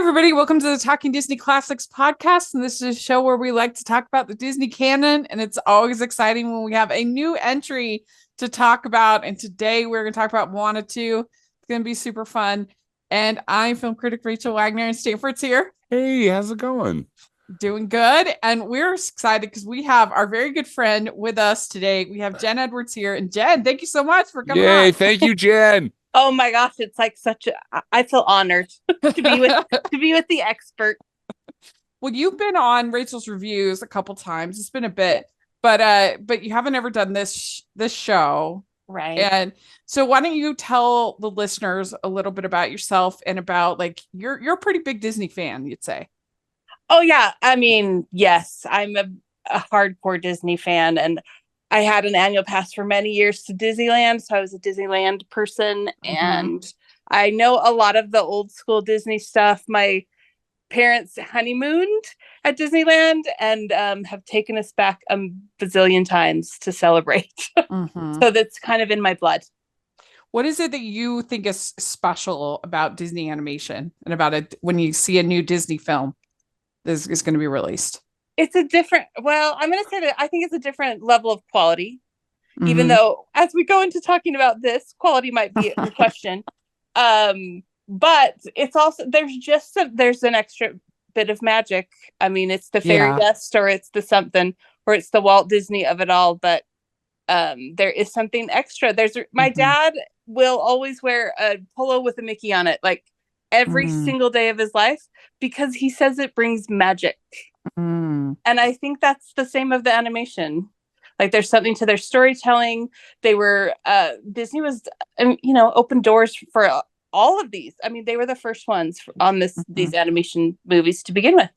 everybody. Welcome to the Talking Disney Classics podcast. And this is a show where we like to talk about the Disney canon. And it's always exciting when we have a new entry to talk about. And today we're going to talk about MOANA 2. It's going to be super fun. And I'm film critic Rachel Wagner, and Stanford's here. Hey, how's it going? Doing good. And we're excited because we have our very good friend with us today. We have Jen Edwards here. And Jen, thank you so much for coming Yay, on. thank you, Jen. Oh my gosh, it's like I feel honored to be with the expert. Well, you've been on Rachel's reviews a couple times. It's been a bit, but you haven't ever done this show. Right. And so why don't you tell the listeners a little bit about yourself and about, like, you're a pretty big Disney fan, you'd say. Oh yeah, I mean, yes, I'm a hardcore Disney fan, and I had an annual pass for many years to Disneyland, so I was a Disneyland person, and I know a lot of the old school Disney stuff. My parents honeymooned at Disneyland and have taken us back a bazillion times to celebrate. So that's kind of in my blood. What is it that you think is special about Disney animation and about it when you see a new Disney film that is going to be released? It's a different, well, I'm going to say that I think it's a different level of quality, even though as we go into talking about this, quality might be in question. But it's also, there's an extra bit of magic. I mean, it's the fairy dust, or it's the something, or it's the Walt Disney of it all. But there is something extra. My dad will always wear a polo with a Mickey on it, like every single day of his life, because he says it brings magic. And I think that's the same of the animation. Like, there's something to their storytelling. Disney was, open doors for all of these. I mean, they were the first ones on these animation movies to begin with.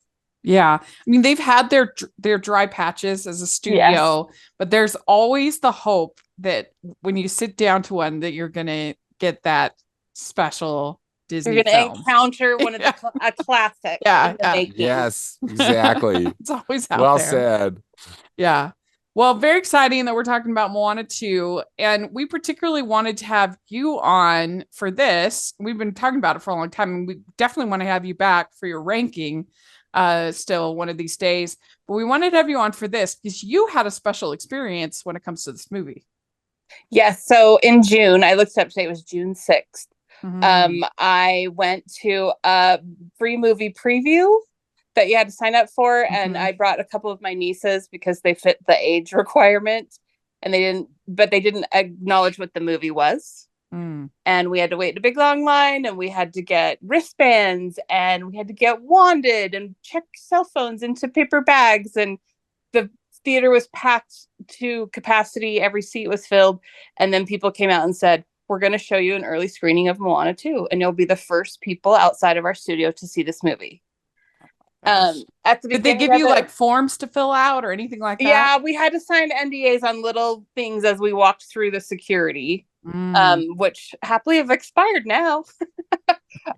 Yeah. I mean, they've had their dry patches as a studio, but there's always the hope that when you sit down to one, that you're going to get that special Disney You're going to encounter one of a classic. Yes, exactly. It's always out well there. said. Yeah. Well, very exciting that we're talking about MOANA 2. And we particularly wanted to have you on for this. We've been talking about it for a long time, and we definitely want to have you back for your ranking still one of these days. But we wanted to have you on for this because you had a special experience when it comes to this movie. Yes. So in June, I looked up today, it was June 6th. I went to a free movie preview that you had to sign up for, and I brought a couple of my nieces because they fit the age requirement, and they didn't acknowledge what the movie was. And we had to wait in a big long line, and we had to get wristbands, and we had to get wanded and check cell phones into paper bags, and the theater was packed to capacity. Every seat was filled. And then people came out and said, we're going to show you an early screening of MOANA 2, and you'll be the first people outside of our studio to see this movie. At the Did they give you like forms to fill out or anything like that? Yeah, we had to sign NDAs on little things as we walked through the security, which happily have expired now.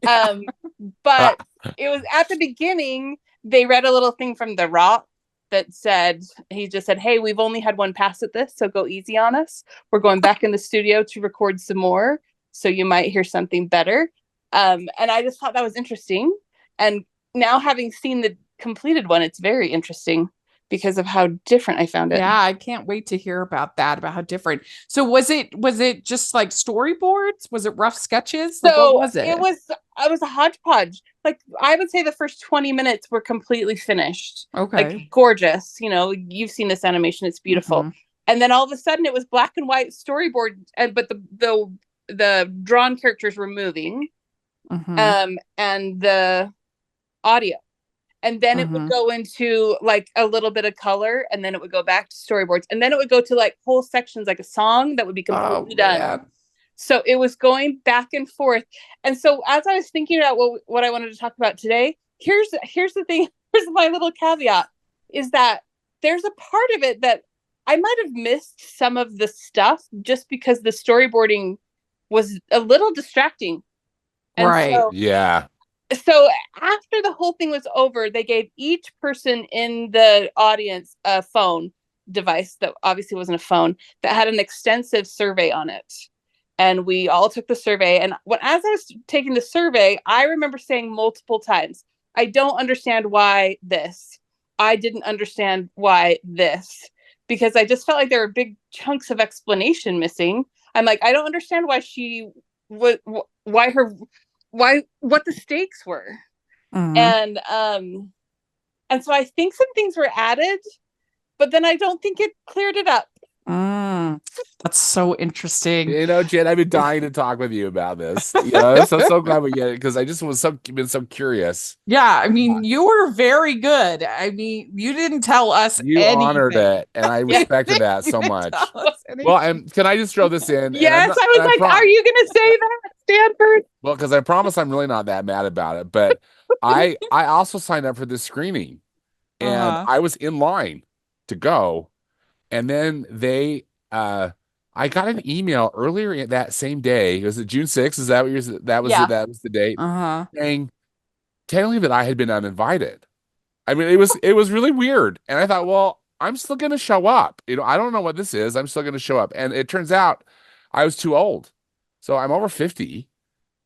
But it was at the beginning, they read a little thing from The Rock that said, he just said, hey, we've only had one pass at this, so go easy on us. We're going back in the studio to record some more, so you might hear something better. And I just thought that was interesting. And now, having seen the completed one, it's very interesting because of how different I found it. Yeah, I can't wait to hear about that, about how different. So was it just like storyboards? Was it rough sketches? Like, So what was it? It was a hodgepodge. Like, I would say the first 20 minutes were completely finished. Okay. Like, gorgeous. You know, you've seen this animation. It's beautiful. And then all of a sudden it was black and white storyboard, but the drawn characters were moving. And the audio, and then it would go into like a little bit of color, and then it would go back to storyboards, and then it would go to like whole sections, like a song that would be completely done. Man. So it was going back and forth. And so as I was thinking about what I wanted to talk about today, here's the thing, here's my little caveat, is that there's a part of it that I might have missed some of the stuff just because the storyboarding was a little distracting. And so after the whole thing was over, they gave each person in the audience a phone device that obviously wasn't a phone, that had an extensive survey on it. and we all took the survey. And as I was taking the survey, I remember saying multiple times, I don't understand why this. I didn't understand why this, because I just felt like there were big chunks of explanation missing. I'm like, I don't understand why what the stakes were. And so I think some things were added, but then I don't think it cleared it up. That's so interesting. Jen, I've been dying to talk with you about this. I'm so glad we get it, because I just been so curious. Yeah, I mean, you were very good. I mean, you didn't tell us you anything. Honored it, and I respected that so much. Well, can I just throw this in? Yes, I was like, are you going to say that, Stanford? Well, because I promise I'm really not that mad about it, but I also signed up for this screening, and I was in line to go, and then I got an email earlier that same day. Was it June 6th? Is that what that was the date? Saying, telling me that I had been uninvited. I mean, it was really weird. And I thought, well, I'm still going to show up. I don't know what this is. I'm still going to show up. And it turns out I was too old. So I'm over 50,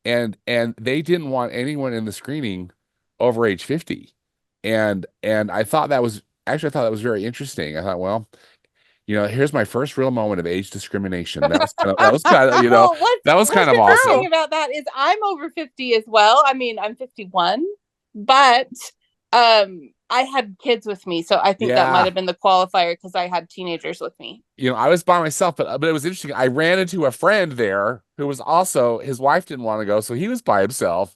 and they didn't want anyone in the screening over age 50. And I thought that was very interesting. I thought, well, here's my first real moment of age discrimination. That was kind of well, that was kind of awesome. The thing about that is I'm over 50 as well. I mean, I'm 51, but I had kids with me, so I think that might have been the qualifier, because I had teenagers with me. I was by myself, but it was interesting. I ran into a friend there who was also, his wife didn't want to go, so he was by himself.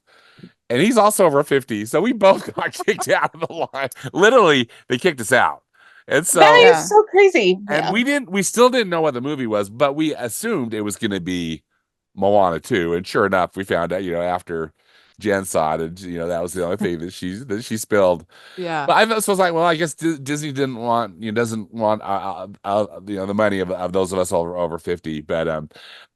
And he's also over 50, so we both got kicked out of the line. Literally, they kicked us out. And so that is so crazy. And we still didn't know what the movie was, but we assumed it was going to be Moana 2. And sure enough, we found out, after Jen saw it, and that was the only thing that she spilled. Yeah. But I was like, well, I guess Disney doesn't want the money of those of us over 50. But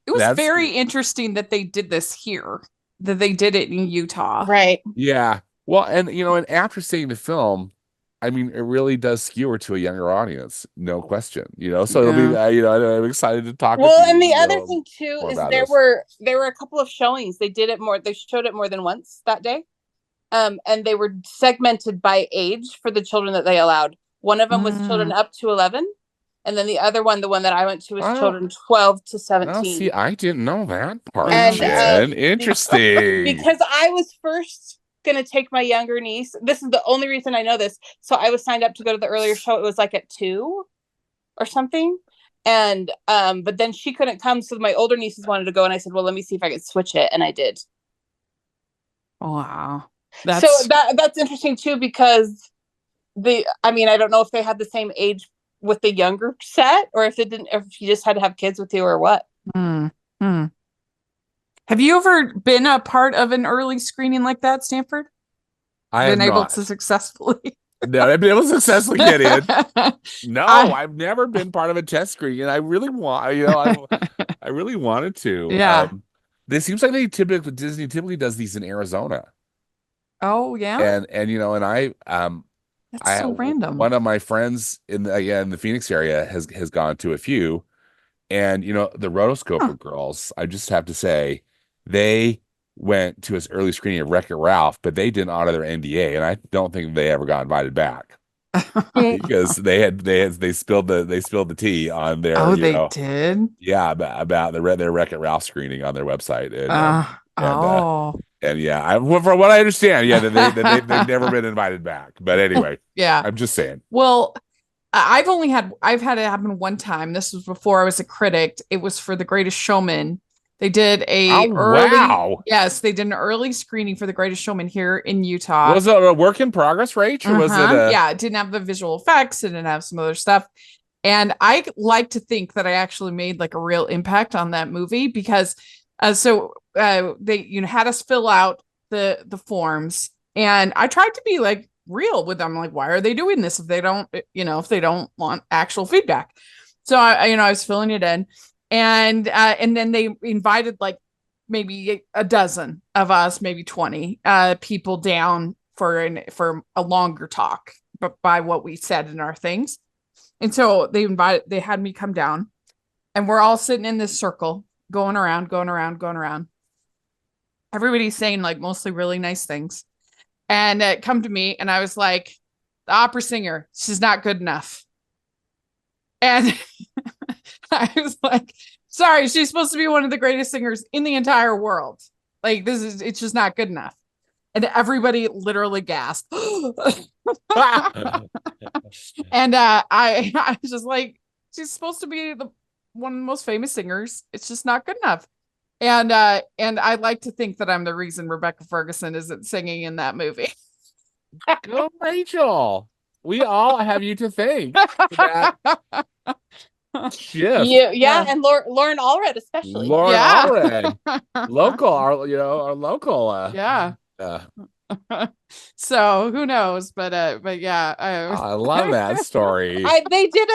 it was very interesting that they did this here, that they did it in Utah. Right. Yeah. Well, and and after seeing the film, I mean, it really does skewer to a younger audience, no question. So it'll be, I'm excited to talk. Well, and the other thing too is there were a couple of showings. They did it more. They showed it more than once that day, and they were segmented by age for the children that they allowed. One of them was children up to 11, and then the other one, the one that I went to, was children 12 to 17. Oh, see, I didn't know that part. Jen. Interesting. Because I was first gonna take my younger niece. This is the only reason I know this. So I was signed up to go to the earlier show. It was like at 2 or something. And but then she couldn't come, so my older nieces wanted to go, and I said, well, let me see if I could switch it, and I did. Wow. So that's interesting too, because I don't know if they had the same age with the younger set, or if you just had to have kids with you, or what. Have you ever been a part of an early screening like that, Stanford? I have able to successfully. No, I've been able to successfully get in. No, I've never been part of a test screening, and I really want. I really wanted to. Yeah. This seems like Disney typically does these in Arizona. Oh yeah. And I that's so random. One of my friends in the Phoenix area has gone to a few, and the Rotoscoper girls, I just have to say, they went to his early screening of Wreck-It Ralph, but they didn't honor their NDA, and I don't think they ever got invited back because they spilled the tea on their. Oh, they did. Yeah, about their Wreck-It Ralph screening on their website. And yeah, from what I understand, they've never been invited back. But anyway, yeah, I'm just saying. Well, I've had it happen one time. This was before I was a critic. It was for The Greatest Showman. They did they did an early screening for The Greatest Showman here in Utah. Was it a work in progress, Rach? Or was it Yeah, it didn't have the visual effects. It didn't have some other stuff. And I like to think that I actually made like a real impact on that movie, because they had us fill out the forms, and I tried to be like real with them. Like, why are they doing this if they don't want actual feedback? So I was filling it in. And then they invited like maybe a dozen of us, maybe 20 people down for a longer talk, but by what we said in our things. And so they had me come down, and we're all sitting in this circle going around. Everybody's saying like mostly really nice things. And it come to me and I was like, the opera singer, she's not good enough. And I was like, sorry, she's supposed to be one of the greatest singers in the entire world. Like it's just not good enough. And everybody literally gasped. And I was just like, she's supposed to be one of the most famous singers. It's just not good enough. And I like to think that I'm the reason Rebecca Ferguson isn't singing in that movie. Go, Rachel. We all have you to thank for that shift. Yeah, and Lauren Allred especially. Lauren Allred, our local. Yeah. So who knows? But yeah, I love that story. They did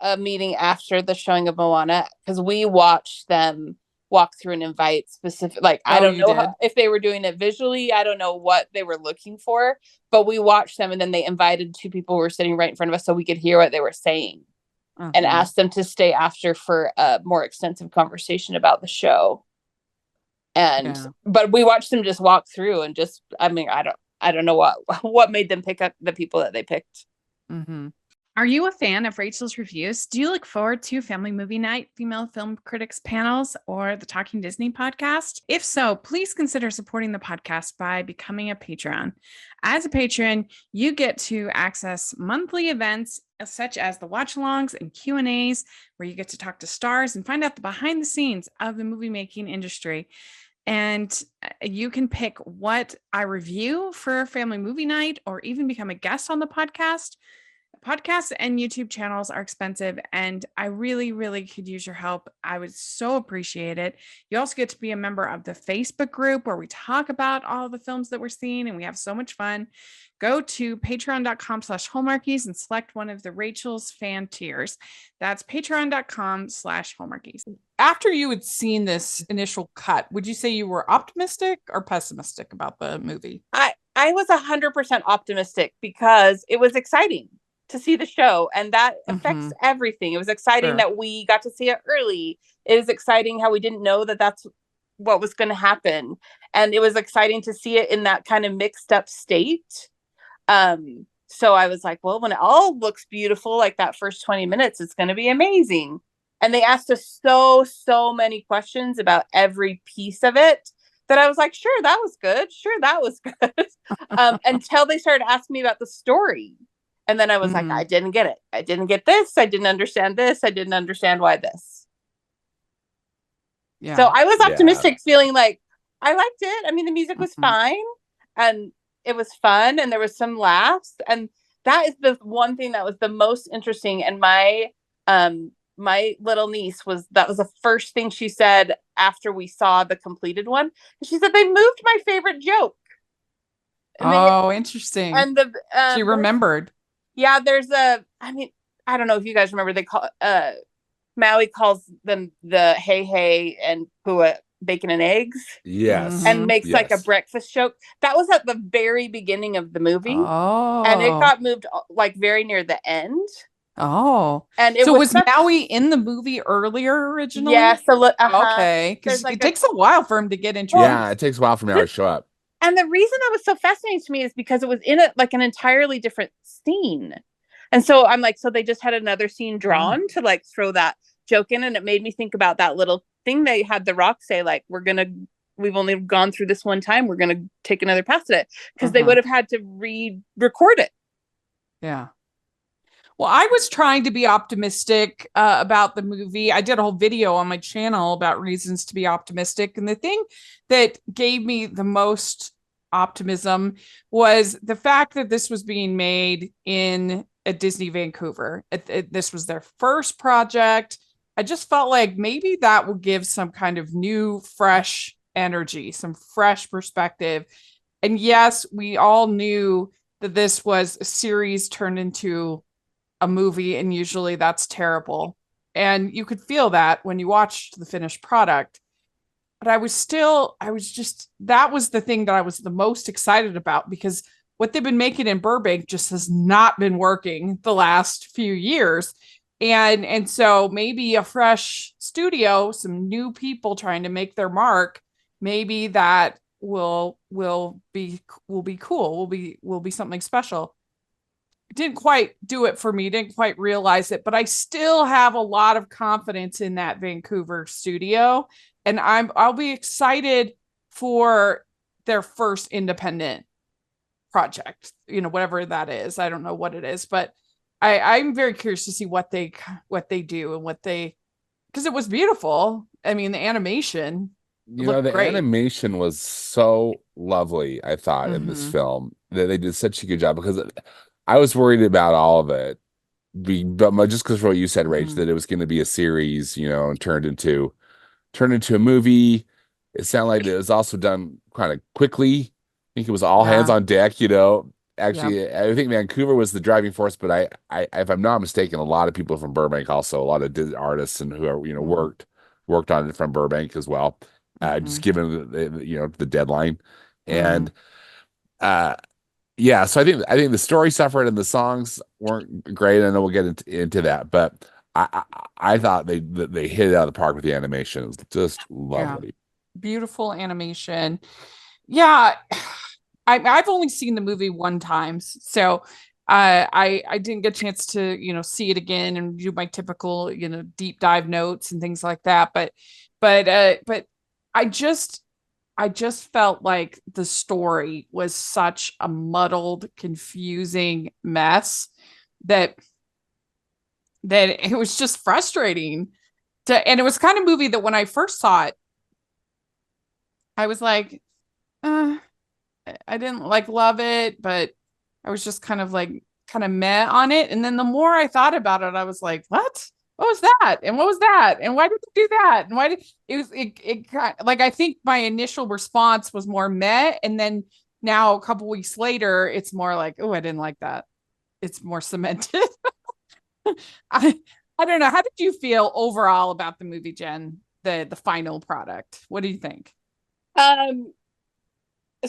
a meeting after the showing of Moana because we watched them walk through and invite specific, like, I don't know if they were doing it visually. I don't know what they were looking for, but we watched them and then they invited two people who were sitting right in front of us so we could hear what they were saying and asked them to stay after for a more extensive conversation about the show. And but we watched them just walk through and just, I mean, I don't know what made them pick up the people that they picked. Are you a fan of Rachel's reviews? Do you look forward to Family Movie Night, Female Film Critics panels, or the Talking Disney podcast? If so, please consider supporting the podcast by becoming a Patreon. As a patron, you get to access monthly events such as the watch-alongs and Q&As, where you get to talk to stars and find out the behind the scenes of the movie making industry. And you can pick what I review for Family Movie Night or even become a guest on the podcast. Podcasts and YouTube channels are expensive, and I really, really could use your help. I would so appreciate it. You also get to be a member of the Facebook group where we talk about all the films that we're seeing, and we have so much fun. Go to patreon.com/Hallmarkies and select one of the Rachel's fan tiers. That's patreon.com/Hallmarkies. After you had seen this initial cut, would you say you were optimistic or pessimistic about the movie? I was 100% optimistic because it was exciting to see the show, and that affects everything. It was exciting that we got to see it early. It was exciting how we didn't know that that's what was going to happen, and it was exciting to see it in that kind of mixed up state. So I was like, well, when it all looks beautiful, like that first 20 minutes, it's going to be amazing. And they asked us so many questions about every piece of it that I was like, sure, that was good. Sure, that was good. Until they started asking me about the story. And then I was like, I didn't get it. I didn't get this. I didn't understand this. I didn't understand why this. Yeah. So I was optimistic, feeling like I liked it. I mean, the music was fine and it was fun and there was some laughs. And that is the one thing that was the most interesting. And my little niece that was the first thing she said after we saw the completed one. She said, they moved my favorite joke. And interesting. And she remembered. Yeah, there's I don't know if you guys remember, they call Maui calls them the hey and Pua bacon and eggs. Yes. And makes like a breakfast joke. That was at the very beginning of the movie. Oh. And it got moved like very near the end. Oh. And was Maui in the movie earlier originally? Yes. Okay. Because it takes a while for him to get introduced. Yeah, it takes a while for Maui to show up. And the reason that was so fascinating to me is because it was in an entirely different scene. And so I'm like, so they just had another scene drawn to like throw that joke in. And it made me think about that little thing they had The Rock say, like, we've only gone through this one time. We're going to take another pass at it. Because they would have had to re-record it. Yeah. Well, I was trying to be optimistic about the movie. I did a whole video on my channel about reasons to be optimistic. And the thing that gave me the most optimism was the fact that this was being made at Disney Vancouver. This was their first project. I just felt like maybe that would give some kind of new, fresh energy, some fresh perspective. And yes, we all knew that this was a series turned into a movie, and usually that's terrible. And you could feel that when you watched the finished product. But that was the thing that I was the most excited about, because what they've been making in Burbank just has not been working the last few years. And so maybe a fresh studio, some new people trying to make their mark, maybe that will be cool, will be something special. Didn't quite do it for me, didn't quite realize it, but I still have a lot of confidence in that Vancouver studio, and I'll be excited for their first independent project, whatever that is. I don't know what it is, but I'm very curious to see what they do and because it was beautiful. I mean, the animation looked The great. animation was so lovely, I thought, in this film, that they did such a good job, because I was worried about all of it, but just because of what you said, Rach, that it was going to be a series, and turned into a movie. It sounded like it was also done kind of quickly. I think it was all hands on deck, Actually, I think Vancouver was the driving force, but if I'm not mistaken, a lot of people from Burbank, also a lot of artists and who are, worked on it from Burbank as well. Just given the deadline. And yeah, so I think the story suffered and the songs weren't great. I know we'll get into that, but I thought they hit it out of the park with the animation. It was just lovely. Beautiful animation. Yeah. I've only seen the movie one time, so I didn't get a chance to see it again and do my typical deep dive notes and things like that. But I just felt like the story was such a muddled, confusing mess that it was just frustrating. And it was kind of movie that when I first saw it, I was like, I didn't love it, but I was just kind of meh on it. And then the more I thought about it, I was like, what was that? And what was that? And why did you do that? And why did it I think my initial response was more meh. And then now a couple weeks later, it's more like, oh, I didn't like that. It's more cemented. I don't know. How did you feel overall about the movie, Jen? The final product? What do you think?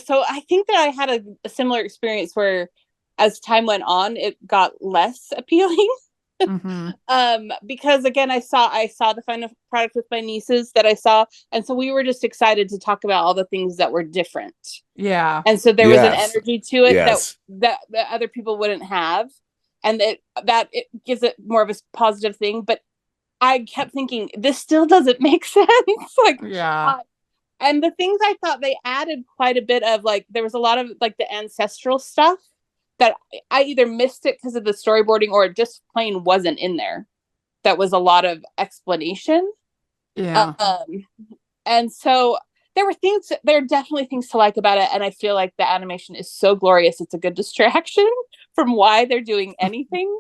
So I think that I had a similar experience where, as time went on, it got less appealing. Because again, I saw the final product with my nieces that I saw, and so we were just excited to talk about all the things that were different. Yeah, and so there was an energy to it that other people wouldn't have, and that it gives it more of a positive thing. But I kept thinking, this still doesn't make sense. And the things I thought they added quite a bit of, there was a lot of the ancestral stuff that I either missed it because of the storyboarding or it just plain wasn't in there. That was a lot of explanation. Yeah. And so there are definitely things to like about it. And I feel like the animation is so glorious. It's a good distraction from why they're doing anything.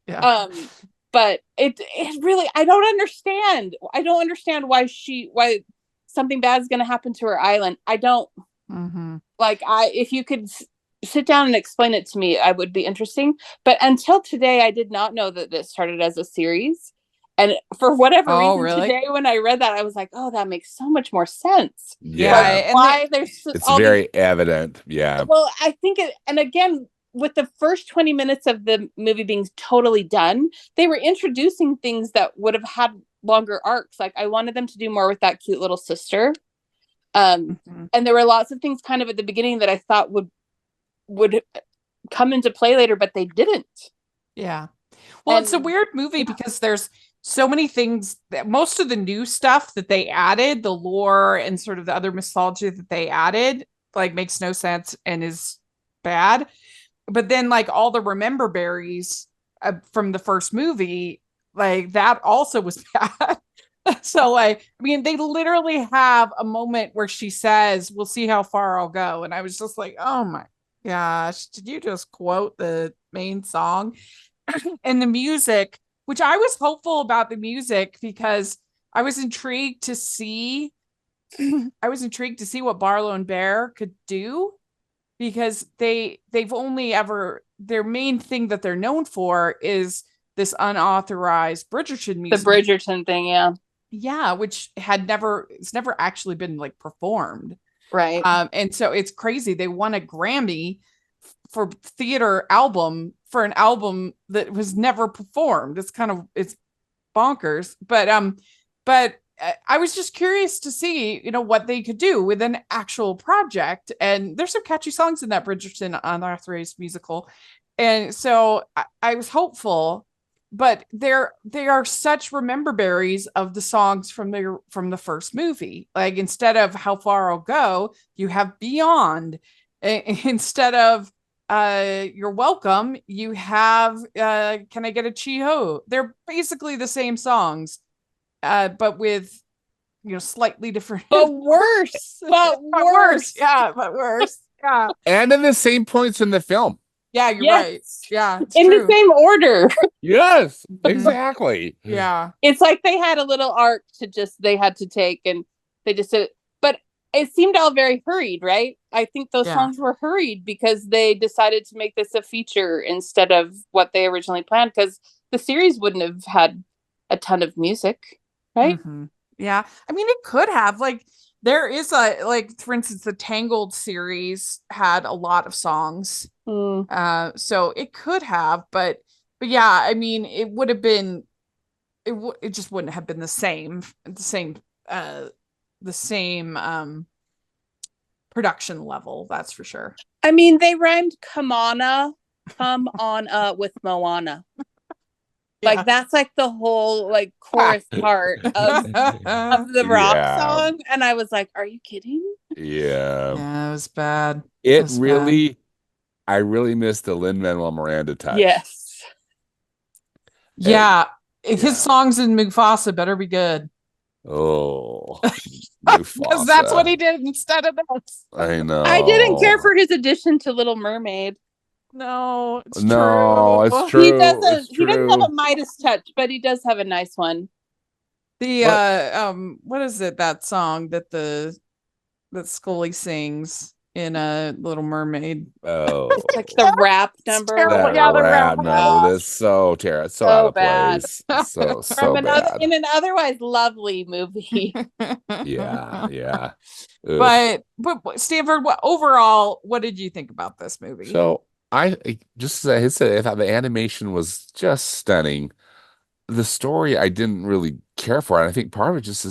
But it really, I don't understand why something bad is going to happen to her island. I don't if you could sit down and explain it to me, I would be interesting. But until today, I did not know that this started as a series. And for whatever reason, today when I read that, I was like, oh, that makes so much more sense. Yeah. Why it's very evident. Yeah. Well, I think and again, with the first 20 minutes of the movie being totally done, they were introducing things that would have had longer arcs. I wanted them to do more with that cute little sister. And there were lots of things kind of at the beginning that I thought would come into play later, but they didn't. Yeah. Well, it's a weird movie because there's so many things that most of the new stuff that they added, the lore and sort of the other mythology that they added, makes no sense and is bad. But then all the remember berries from the first movie, that also was bad. So they literally have a moment where she says, we'll see how far I'll go. And I was just like, oh my gosh, did you just quote the main song? And the music, which I was hopeful about the music because I was intrigued to see what Barlow and Bear could do, because they've only ever, their main thing that they're known for is this unauthorized Bridgerton music. The Bridgerton thing, yeah. Yeah, which it's never actually been performed. Right. And so it's crazy. They won a Grammy for theater album for an album that was never performed. It's bonkers. But I was just curious to see, what they could do with an actual project. And there's some catchy songs in that Bridgerton Unauthorized musical. And so I was hopeful, but they are such remember berries of the songs from the first movie. Like, instead of How Far I'll Go, you have Beyond. Instead of You're Welcome, you have Can I Get a Chi-Ho? They're basically the same songs, but with slightly different, but worse. But worse. Yeah, but worse. Yeah. And in the same points in the film. Yeah, you're right. Yeah, it's in true. the same order. Yes, exactly. Yeah. It's like they had a little arc they had to take, and they just did it. But it seemed all very hurried, right? I think those songs were hurried because they decided to make this a feature instead of what they originally planned, because the series wouldn't have had a ton of music, right? Mm-hmm. Yeah. I mean, it could have, like, there is for instance, the Tangled series had a lot of songs. So it could have, but yeah, I mean, it would have been, it just wouldn't have been the same production level, that's for sure. I mean, they rhymed come on with Moana. Like, that's like the whole like chorus part of the rock song, and I was like, are you kidding? Yeah, it was bad. I really missed the Lin-Manuel Miranda touch. Yes. Yeah. His songs in Mufasa better be good. Oh, because that's what he did instead of this. I know. I didn't care for his addition to Little Mermaid. No, it's true. He doesn't have a Midas touch, but he does have a nice one. What is it, that song that Scully sings in a Little Mermaid? Oh, like the rap number. The rap number. That's so terrible. So out of bad. place. So bad. In an otherwise lovely movie. Yeah. But Stanford, overall, what did you think about this movie? So I thought the animation was just stunning. The story I didn't really care for, and I think part of it is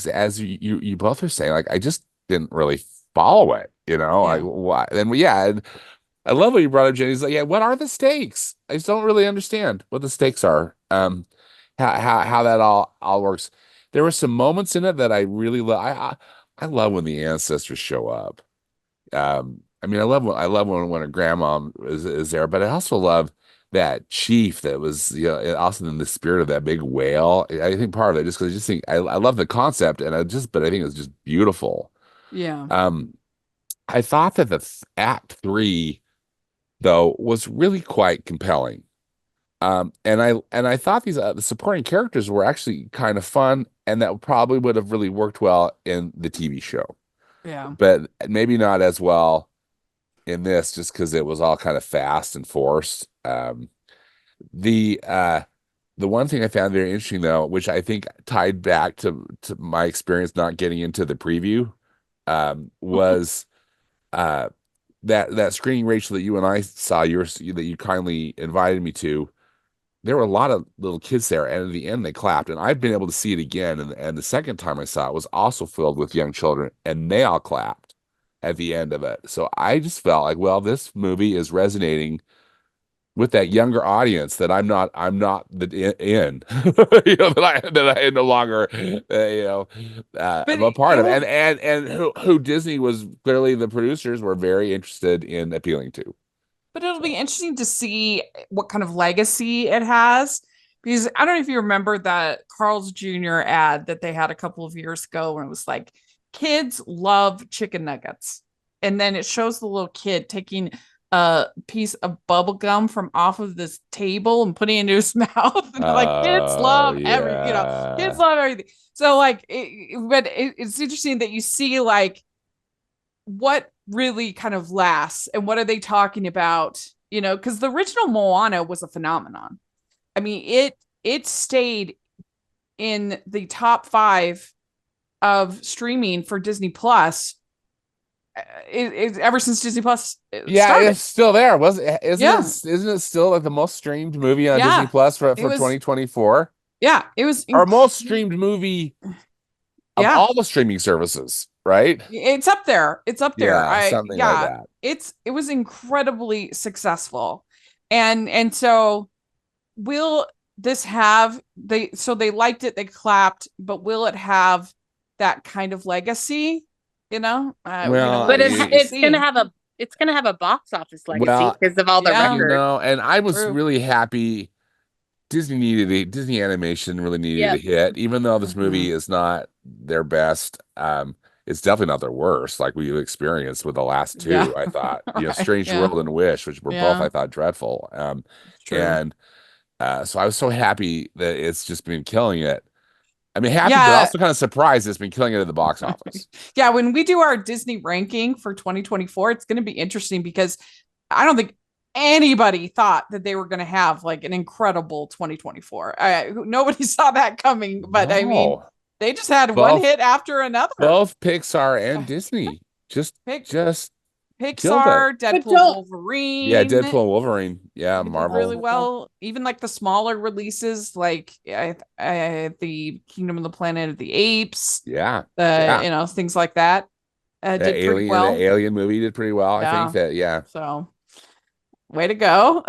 as you both are saying, like, I just didn't really follow it, like, why? And and I love what you brought up, Jenny. He's like, yeah, what are the stakes? I just don't really understand what the stakes are. How that all works. There were some moments in it that I really love. I love when the ancestors show up. I mean, I love when a grandma is there, but I also love that chief that was, also in the spirit of that big whale. I think part of it just because I just think I love the concept, and but I think it's just beautiful. Yeah. I thought that the Act 3, though, was really quite compelling. And I thought the supporting characters were actually kind of fun, and that probably would have really worked well in the TV show. Yeah. But maybe not as well in this, just because it was all kind of fast and forced. The one thing I found very interesting, though, which I think tied back to my experience not getting into the preview, was that screening, Rachel, that you and I saw, that you kindly invited me to. There were a lot of little kids there, and at the end they clapped. And I've been able to see it again, and the second time I saw it was also filled with young children, and they all clapped at the end of it. So I just felt like, well, this movie is resonating with that younger audience that I'm not in, that I no longer, am a part of, and who Disney was clearly, the producers were very interested in appealing to. But it'll be interesting to see what kind of legacy it has, because I don't know if you remember that Carl's Jr. ad that they had a couple of years ago, when it was like, kids love chicken nuggets. And then it shows the little kid taking a piece of bubble gum from off of this table and putting it into his mouth. And like, kids love kids love everything. So like, it's interesting that you see like what really kind of lasts and what are they talking about, because the original Moana was a phenomenon. I mean, it stayed in the top 5 of streaming for Disney Plus ever since Disney Plus Yeah, started. it's still there. Yeah. Isn't it still like the most streamed movie on Yeah. Disney Plus for It was- 2024? Yeah, it was Our most streamed movie of yeah. all the streaming services, right? It's up there. It's up there. Yeah, something like that. It was incredibly successful. And so will this have they liked it, they clapped, but will it have that kind of legacy? Well, But really it's see. gonna have a box office legacy Well, because of all the yeah. records. And I was True. really happy. Disney animation really needed a hit, even though this movie is not their best. It's definitely not their worst, like we experienced with the last two. Yeah. I thought, Right, Strange yeah. World and Wish, which were both I thought dreadful. True. And so I was so happy that it's just been killing it. I mean, happy, but also kind of surprised it's been killing it at the box office. Yeah, when we do our Disney ranking for 2024, it's going to be interesting because I don't think anybody thought that they were going to have like an incredible 2024. Nobody saw that coming, but I mean, they just had one hit after another. Both Pixar and Disney just Pixar, Deadpool, Wolverine. Yeah, Deadpool, Wolverine. Yeah, Marvel. Really well. Even like the smaller releases, like the Kingdom of the Planet of the Apes. Yeah. Things like that. Did pretty well. The Alien movie did pretty well. I think that, yeah. So, way to go.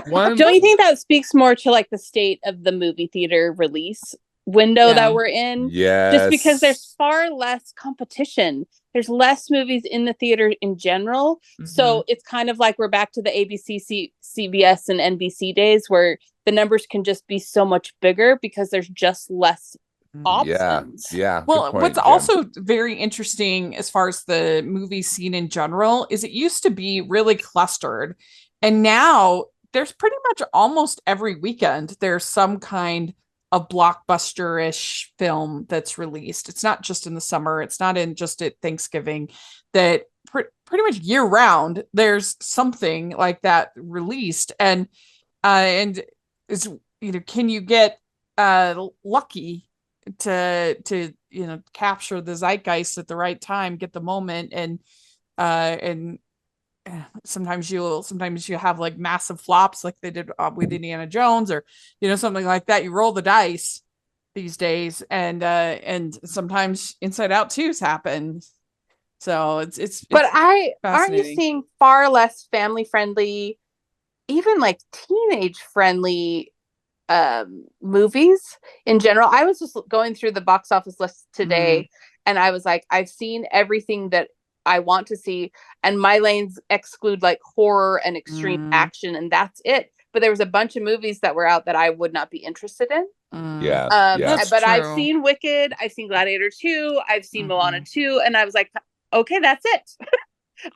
Don't you think that speaks more to like the state of the movie theater release window that we're in? Yes. Just because there's far less competition. There's less movies in the theater in general. So it's kind of like we're back to the ABC, CBS, and NBC days where the numbers can just be so much bigger because there's just less options. Yeah. Well, what's also very interesting as far as the movie scene in general is it used to be really clustered. And now there's pretty much almost every weekend there's some kind of blockbuster-ish film that's released. It's not just in the summer. It's not in just at Thanksgiving. That pretty much year round there's something like that released. And is can you get lucky to capture the zeitgeist at the right time, get the moment, and sometimes you have like massive flops like they did with Indiana Jones or something like that. You roll the dice these days, and sometimes Inside Out 2s happen. So it's but aren't you seeing far less family friendly, even like teenage friendly movies in general? I was just going through the box office list today and I was like, I've seen everything that I want to see, and my lanes exclude like horror and extreme action, and that's it. But there was a bunch of movies that were out that I would not be interested in. But I've seen Wicked, I've seen Gladiator 2, I've seen Moana 2, and I was like, okay, that's it.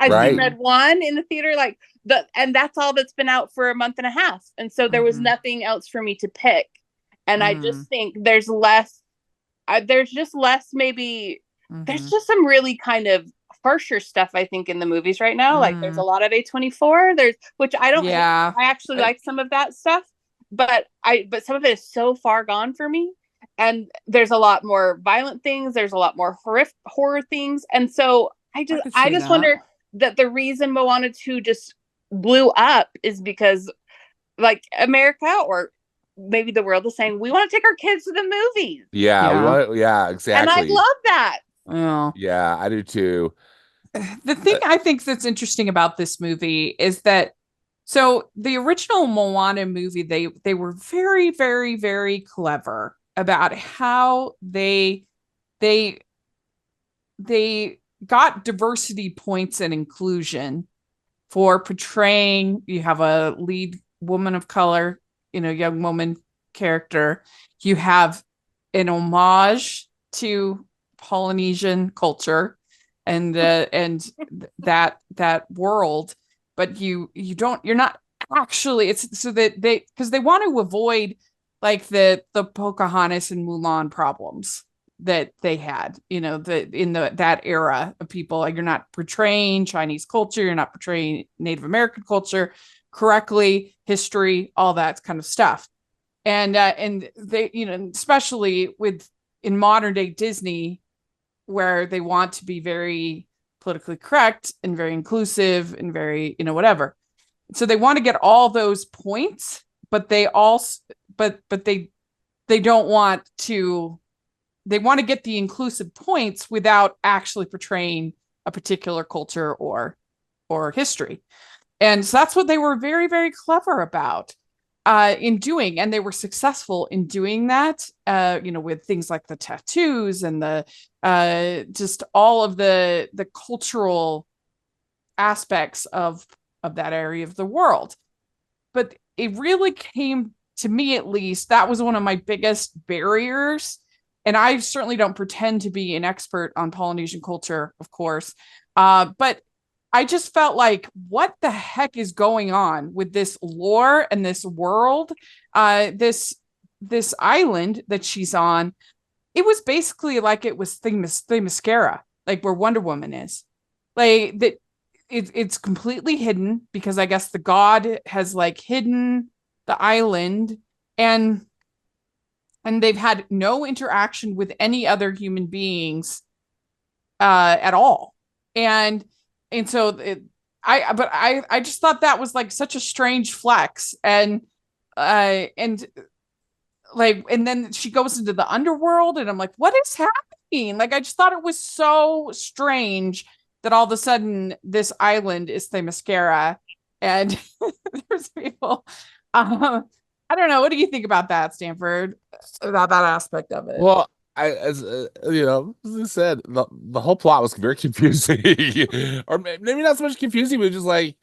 I've seen Red 1 in the theater, and that's all that's been out for a month and a half. And so there was nothing else for me to pick. And I just think there's just less maybe, there's just some really kind of harsher stuff, I think, in the movies right now. Like there's a lot of A24, which I don't, I actually like some of that stuff, but some of it is so far gone for me. And there's a lot more violent things. There's a lot more horror things. And so I just wonder that the reason Moana 2 just blew up is because like America or maybe the world is saying, we want to take our kids to the movies. Yeah, exactly. And I love that. Yeah, I do too. The thing I think that's interesting about this movie is that so the original Moana movie, they were very, very, very clever about how they got diversity points and inclusion for portraying. You have a lead woman of color, young woman character. You have an homage to Polynesian culture and that world, but you're not actually, it's so that because they want to avoid like the Pocahontas and Mulan problems that they had, that era of people. Like, you're not portraying Chinese culture, you're not portraying Native American culture correctly, history, all that kind of stuff. And they, especially in modern day Disney, where they want to be very politically correct and very inclusive and very, whatever. So they want to get all those points, but they also, but they don't want to, they want to get the inclusive points without actually portraying a particular culture or history. And so that's what they were very, very clever about in doing. And they were successful in doing that, with things like the tattoos and the just all of the cultural aspects of that area of the world. But it really came to me, at least, that was one of my biggest barriers. And I certainly don't pretend to be an expert on Polynesian culture, of course. But I just felt like, what the heck is going on with this lore and this world? This island that she's on, it was basically like it was Themyscira, like where Wonder Woman is. Like that, it's completely hidden because I guess the god has like hidden the island, and they've had no interaction with any other human beings at all. And so I just thought that was like such a strange flex. And then she goes into the underworld, and I'm like, what is happening? Like, I just thought it was so strange that all of a sudden this island is Themyscira, and there's people. I don't know. What do you think about that, Stanford? About that aspect of it? Well, as I said, the whole plot was very confusing, or maybe not so much confusing, but just like,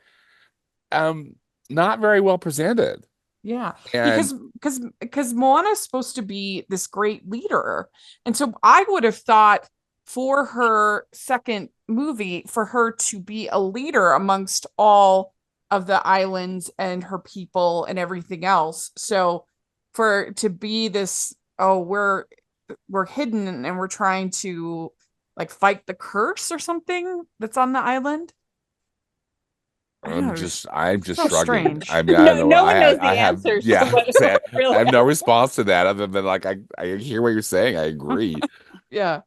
not very well presented. Yeah, And because Moana is supposed to be this great leader, and so I would have thought for her second movie, for her to be a leader amongst all of the islands and her people and everything else. So for to be this, oh, we're hidden and we're trying to like fight the curse or something that's on the island. I'm just so shrugging. strange. I mean, I don't know. No one knows the I have, answers. yeah. Really I have no response to that other than like I hear what you're saying. I agree. Yeah.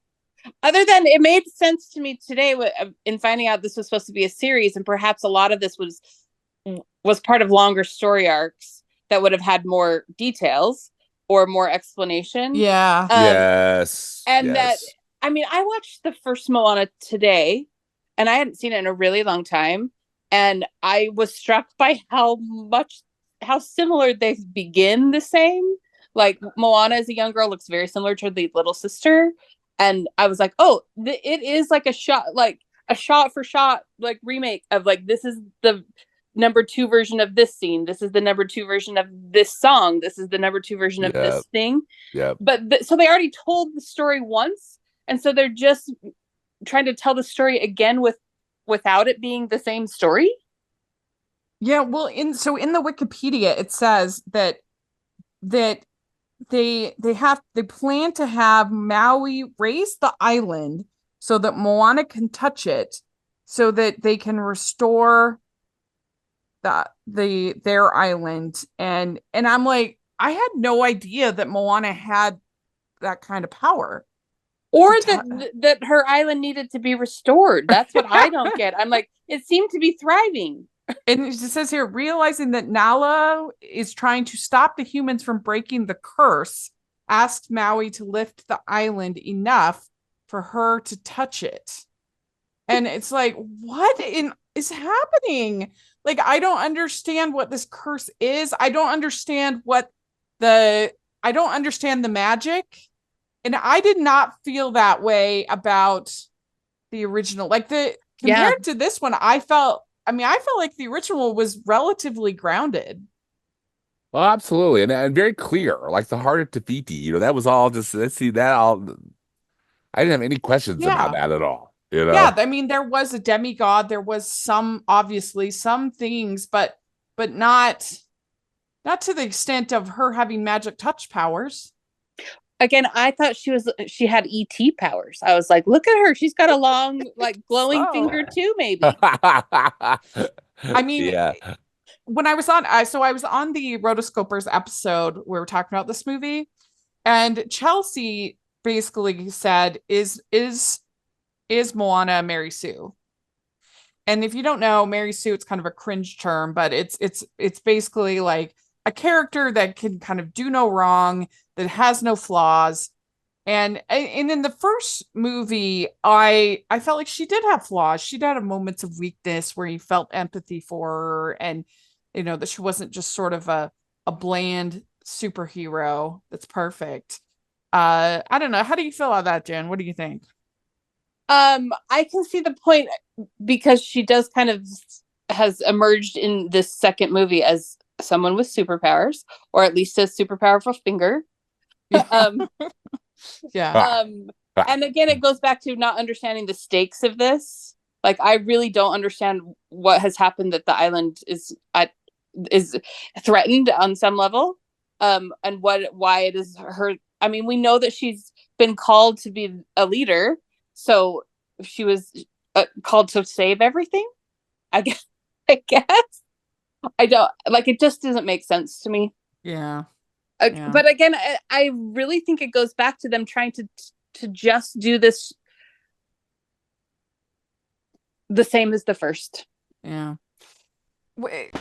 Other than it made sense to me today in finding out this was supposed to be a series, and perhaps a lot of this was part of longer story arcs that would have had more details or more explanation. Yeah. Yes. And yes. that, I mean, I watched the first Moana today, and I hadn't seen it in a really long time. And I was struck by how similar they begin the same. Like Moana as a young girl looks very similar to the little sister. And I was like, oh, it is like a shot for shot, like remake of like, this is the number 2 version of this scene. This is the number 2 version of this song. This is the number 2 version of this thing. Yeah. But so they already told the story once. And so they're just trying to tell the story again without it being the same story. Yeah, well, in the Wikipedia it says that they plan to have Maui raise the island so that Moana can touch it, so that they can restore their island. And I'm like, I had no idea that Moana had that kind of power. Or that her island needed to be restored. That's what I don't get. I'm like, it seemed to be thriving. And it says here, realizing that Nala is trying to stop the humans from breaking the curse, asked Maui to lift the island enough for her to touch it. And it's like, what is happening? Like, I don't understand what this curse is. I don't understand the magic. And I did not feel that way about the original. Like compared to this one, I felt like the original was relatively grounded. Well, absolutely. And very clear, like the heart of Tafiti, that was all just, let's see that all. I didn't have any questions about that at all. Yeah. I mean, there was a demigod. There was obviously some things, but not to the extent of her having magic touch powers. Again, I thought she had ET powers. I was like, look at her. She's got a long, like glowing finger too, maybe. I mean, when I was on the Rotoscopers episode, we were talking about this movie, and Chelsea basically said, is Moana Mary Sue? And if you don't know, Mary Sue, it's kind of a cringe term, but it's basically like a character that can kind of do no wrong, that has no flaws. And in the first movie, I felt like she did have flaws. She did have moments of weakness where you felt empathy for her, and that she wasn't just sort of a bland superhero that's perfect. I don't know. How do you feel about that, Jen? What do you think? I can see the point because she does kind of has emerged in this second movie as someone with superpowers, or at least a super powerful finger. Yeah. And again, it goes back to not understanding the stakes of this. Like, I really don't understand what has happened, that the island is threatened on some level, and why it is her. I mean, we know that she's been called to be a leader, so if she was called to save everything, I guess. I don't like it. Just doesn't make sense to me. Yeah. But again, I really think it goes back to them trying to just do this the same as the first. Yeah. Wait.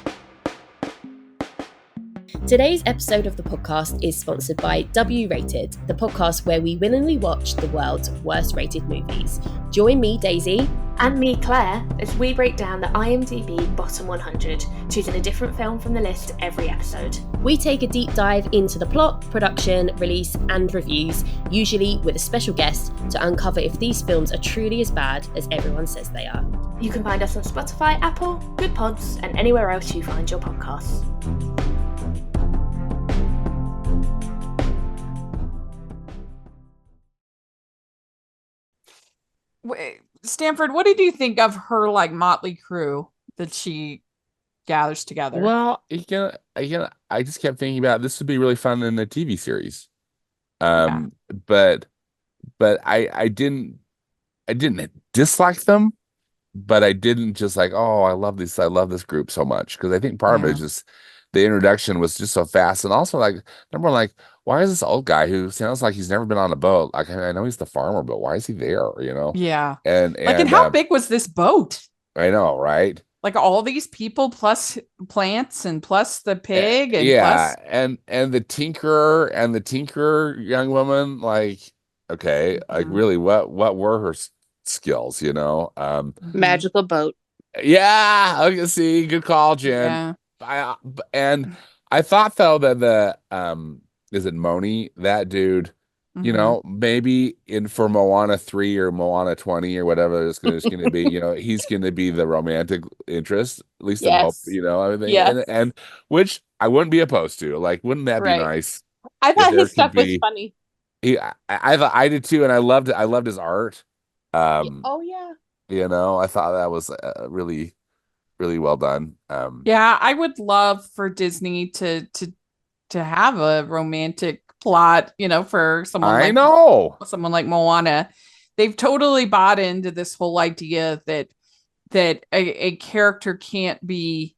Today's episode of the podcast is sponsored by W Rated, the podcast where we willingly watch the world's worst rated movies. Join me, Daisy, and me, Claire, as we break down the IMDb Bottom 100, choosing a different film from the list every episode. We take a deep dive into the plot, production, release, and reviews, usually with a special guest, to uncover if these films are truly as bad as everyone says they are. You can find us on Spotify, Apple, Good Pods, and anywhere else you find your podcasts. Wait, Stanford, what did you think of her like motley crew that she gathers together? Well, I just kept thinking about this would be really fun in a TV series. But I didn't dislike them, but I didn't just like, oh, I love this group so much, because I think part of it is just the introduction was just so fast, and also like number one, like, why is this old guy who sounds like he's never been on a boat? Like, I know he's the farmer, but why is he there? Yeah. And how big was this boat? I know, right? Like all these people plus plants and plus the pig and plus and the tinker young woman, like, okay, like really what were her skills, Magical boat. Yeah, okay, see, good call, Jen. Yeah. I thought though that the is it Moni, that dude, maybe for Moana 3 or Moana 20 or whatever it's going to be, he's going to be the romantic interest, at least I hope, everything. Yes. And which I wouldn't be opposed to. Like, wouldn't that be nice? I thought his stuff was funny. I did too, and I loved his art. Oh yeah. I thought that was really, really well done. Yeah, I would love for Disney to have a romantic plot, for someone like Moana. They've totally bought into this whole idea that a character can't be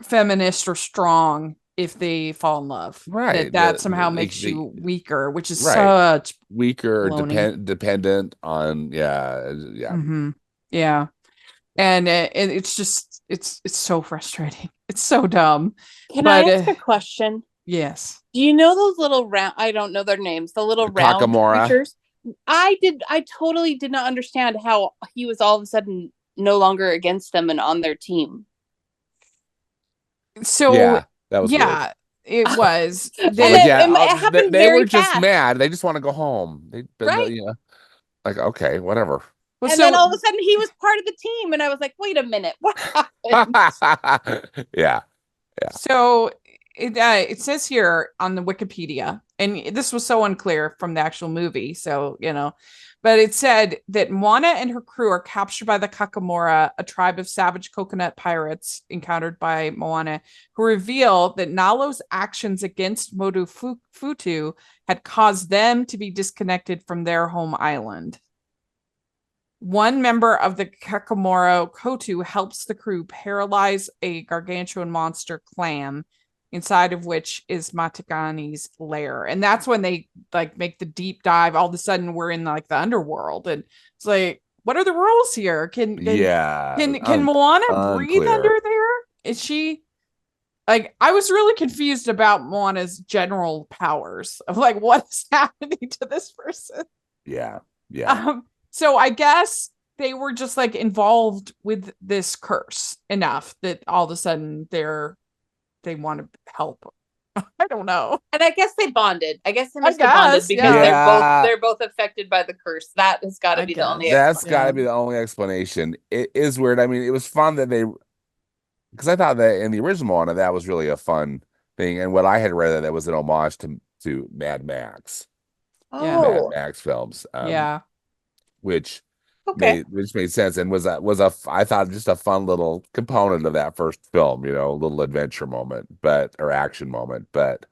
feminist or strong if they fall in love. Right. That somehow makes you weaker, which is such weaker, dependent on Mm-hmm. Yeah. And it's just it's so frustrating. It's so dumb. Can I ask a question? Yes. Do you know those little round? I don't know their names. The little round Kakamora creatures. I totally did not understand how he was all of a sudden no longer against them and on their team. So yeah, that was weird. It was. They were just mad. They just want to go home. Like, okay, whatever. Well, then all of a sudden he was part of the team, and I was like, wait a minute, what happened? Yeah. So it says here on the Wikipedia, and this was so unclear from the actual movie, so but it said that Moana and her crew are captured by the Kakamora, a tribe of savage coconut pirates encountered by Moana, who reveal that Nalo's actions against Motu Futu had caused them to be disconnected from their home island. One member of the Kakamora Kotu helps the crew paralyze a gargantuan monster clam, inside of which is Matagani's lair. And that's when they like make the deep dive. All of a sudden we're in like the underworld, and it's like, what are the rules here? Can Moana breathe unclear. under there? Is she like, I was really confused about Moana's general powers of like what's happening to this person. Yeah. So I guess they were just like involved with this curse enough that all of a sudden they want to help. I don't know. And I guess they bonded. I guess they must have bonded because they're both affected by the curse. That has got to be the only. That's got to be the only explanation. It is weird. I mean, it was fun that because I thought that in the original one that was really a fun thing, and what I had read that was an homage to Mad Max. Mad Max films. Which made sense and was I thought just a fun little component of that first film, a little adventure moment, or action moment. But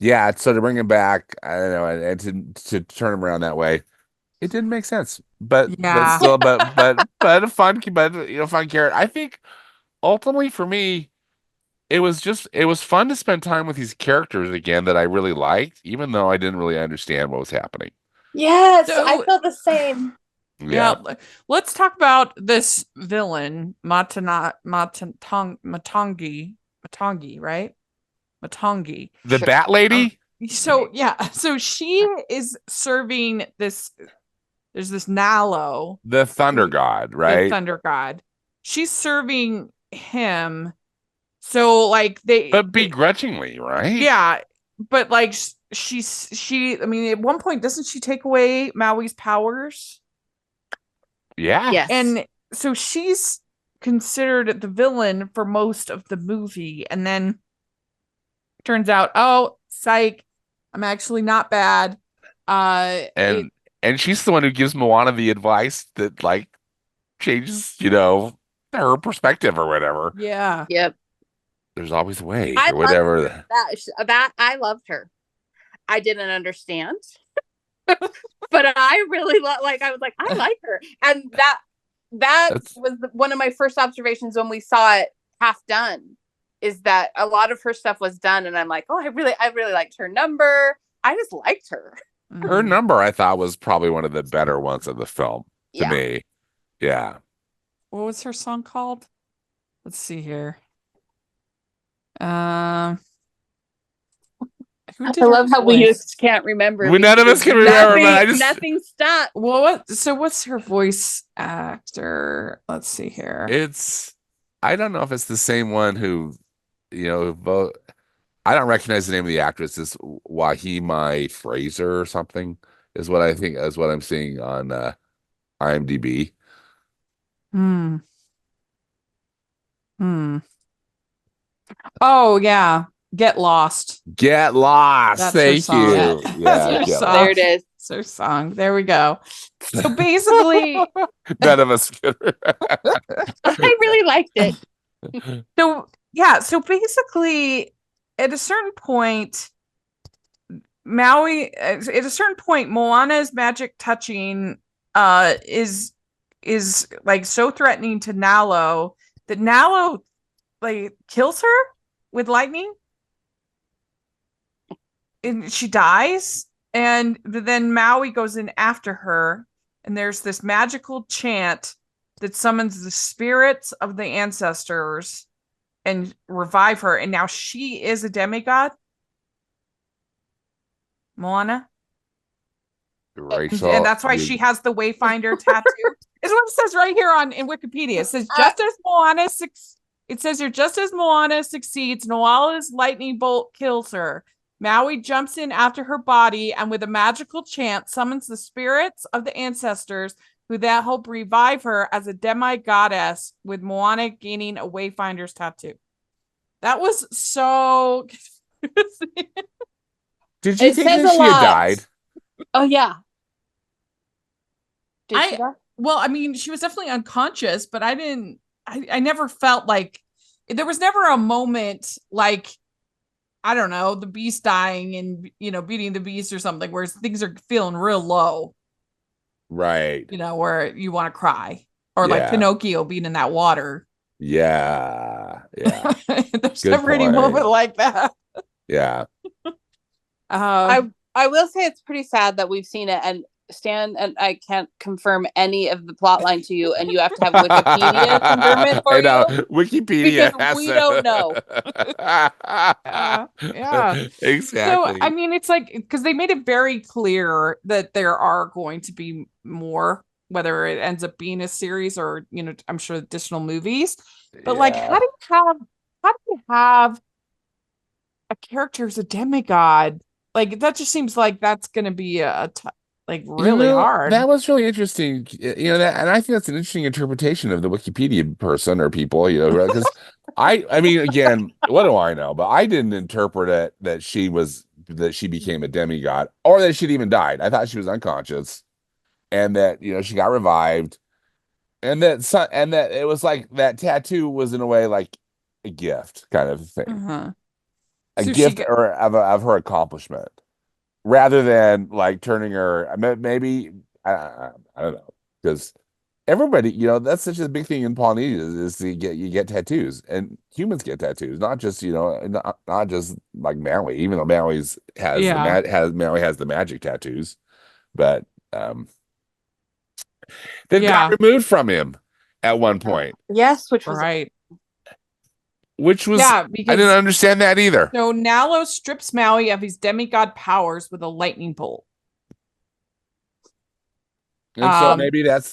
yeah, so to bring him back, I don't know, and to turn him around that way, it didn't make sense. But still, but a fun carrot. I think ultimately for me, it was fun to spend time with these characters again that I really liked, even though I didn't really understand what was happening. Yes, I felt the same. Yeah. Let's talk about this villain, Matangi, right? Matangi. The Bat Lady? So she is serving this, there's this Nalo. The Thunder God, right? The Thunder God. She's serving him. So like but begrudgingly, right? Yeah. But like I mean, at one point, doesn't she take away Maui's powers? Yeah. Yes. And so she's considered the villain for most of the movie. And then turns out, oh, psych, I'm actually not bad. And she's the one who gives Moana the advice that like changes, her perspective or whatever. Yeah. Yep. There's always a way or whatever. That I loved her. I didn't understand. But I really I was like, I like her. And that was one of my first observations when we saw it half done, is that a lot of her stuff was done. And I'm like, oh, I really liked her number. I just liked her. Her number, I thought, was probably one of the better ones of the film to me. Yeah. What was her song called? Let's see here. I love how we just can't remember. None of us can remember, but nothing stuck. Well, what's her voice actor? Let's see here. I don't know if it's the same one who, both. I don't recognize the name of the actress. It's Wahima Fraser or something is what I think is what I'm seeing on IMDb. Oh yeah. Get Lost. That's Thank you. Yeah, there it is. It's her song. There we go. So basically, none of us could. I really liked it. So basically, at a certain point, Moana's magic touching is like so threatening to Nalo that Nalo like kills her with lightning. And she dies, and then Maui goes in after her, and there's this magical chant that summons the spirits of the ancestors and revive her, and now she is a demigod. Moana. Rachel, and that's why she has the Wayfinder tattoo. Is what it says right here in Wikipedia. It says just as Moana succeeds, Noala's lightning bolt kills her. Maui jumps in after her body and with a magical chant summons the spirits of the ancestors who that help revive her as a demi-goddess, with Moana gaining a Wayfinder's tattoo. That was so Did you think that she had died? Oh yeah. Did she die? Well, I mean, she was definitely unconscious, but I never felt like there was never a moment like, I don't know, the beast dying and, beating the beast or something where things are feeling real low. Right. Where you want to cry. Or like Pinocchio being in that water. Yeah. Yeah. There's never any moment like that. Yeah. I will say it's pretty sad that we've seen it, and Stan, and I can't confirm any of the plot line to you, and you have to have Wikipedia confirm it for I know. you. Wikipedia Because we don't know. Yeah. Exactly. So, I mean, it's like, because they made it very clear that there are going to be more, whether it ends up being a series or, I'm sure additional movies. But like, how do you have a character as a demigod? Like, that just seems like that's going to be like really hard. That was really interesting. And I think that's an interesting interpretation of the Wikipedia person or people, because I mean, again, what do I know? But I didn't interpret it that she became a demigod or that she'd even died. I thought she was unconscious and that, she got revived and that it was like that tattoo was in a way like a gift kind of thing, a So gift or of her accomplishment. Rather than like turning her, maybe I don't know, because everybody, that's such a big thing in Polynesia is you get tattoos, and humans get tattoos, not just not just like Maui, even though Maui has the magic tattoos, but they got removed from him at one point. Yes, which was right. Which was, because I didn't understand that either. So Nalo strips Maui of his demigod powers with a lightning bolt. And so maybe that's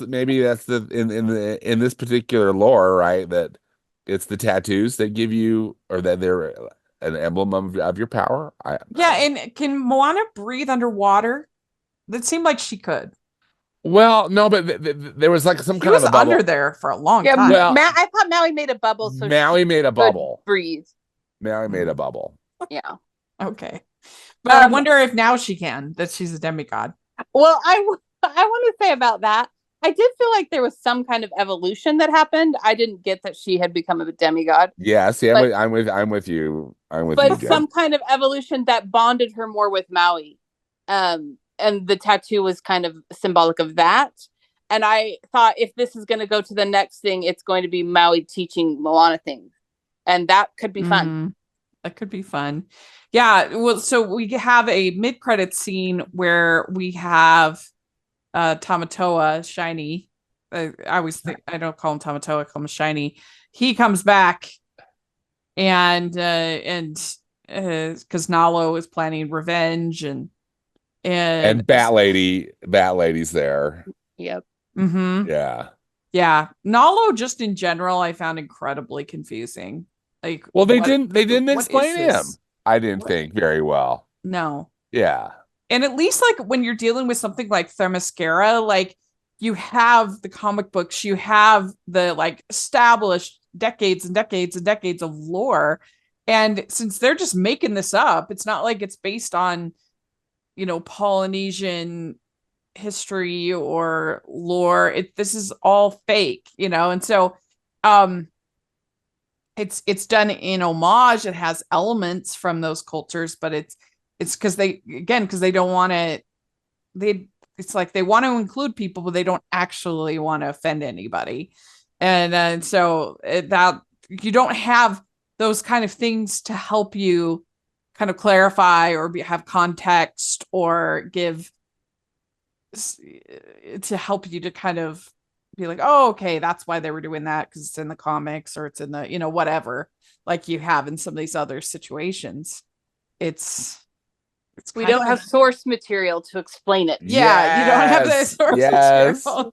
the in this particular lore, right? That it's the tattoos that give you, or that they're an emblem of your power. And can Moana breathe underwater? That seemed like she could. Well, no, but there was like some kind of a bubble under there for a long time. Well, I thought Maui made a bubble, so Maui made a bubble. Breathe. Maui made a bubble. Yeah. Okay, but I wonder if now she can. That she's a demigod. Well, I want to say about that. I did feel like there was some kind of evolution that happened. I didn't get that she had become a demigod. Yeah, see, I'm with you. But some kind of evolution that bonded her more with Maui. And the tattoo was kind of symbolic of that. And I thought if this is going to go to the next thing, it's going to be Maui teaching Moana things. And that could be fun. That could be fun. Yeah. Well, so we have a mid-credit scene where we have Tamatoa, Shiny. I always think, I don't call him Tamatoa, I call him Shiny. He comes back and because Nalo is planning revenge and Bat Lady's there. Yep. Yeah. Yeah. Nalo just in general I found incredibly confusing. Like, well, they didn't explain him. I didn't think very well. No. Yeah. And at least like when you're dealing with something like Themyscira, like you have the comic books, you have the like established decades and decades and decades of lore. And since they're just making this up, it's not like it's based on Polynesian history or lore. This is all fake, and so it's done in homage. It has elements from those cultures, but it's because they don't want to. It's like they want to include people, but they don't actually want to offend anybody, and so that you don't have those kind of things to help you kind of clarify or have context or give to help you to kind of be like, oh, okay, that's why they were doing that because it's in the comics or it's in the, whatever, like you have in some of these other situations. We don't have source material to explain it. Yeah, you don't have the source material.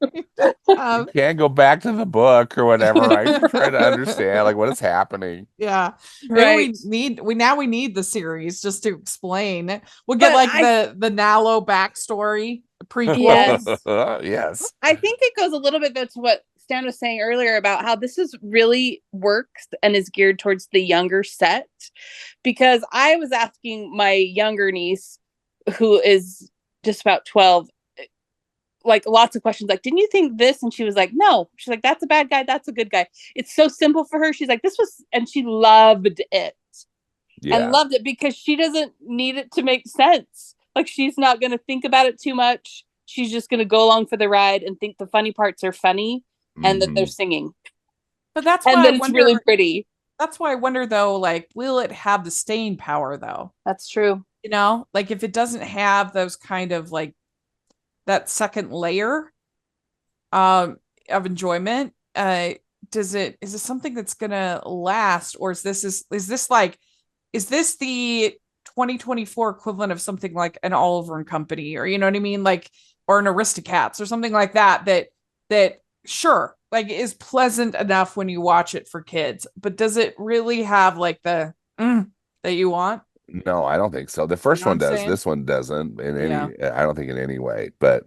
You can't go back to the book or whatever. I try to understand like what is happening. Yeah, right. We need the series just to explain. We'll get the Nalo backstory prequel. Yes. I think it goes a little bit though to what Stan was saying earlier about how this is really works and is geared towards the younger set, because I was asking my younger niece, who is just about 12, like lots of questions, like, didn't you think this? And she was like, no. She's like, that's a bad guy, that's a good guy. It's so simple for her. She's like, this was, and she loved it. And loved it because she doesn't need it to make sense. Like, she's not going to think about it too much. She's just going to go along for the ride and think the funny parts are funny and that they're singing. But that's why it's really pretty. That's why I wonder though, like, will it have the staying power though? That's true. Like if it doesn't have those kind of like second layer of enjoyment. Is this something that's gonna last, or is this the 2024 equivalent of something like an Oliver and Company, or you know what I mean, like, or an Aristocats or something like that sure, like, is pleasant enough when you watch it for kids, but does it really have like the that you want? No, I don't think so. The first one does. Saying? This one doesn't in any. I don't think in any way. But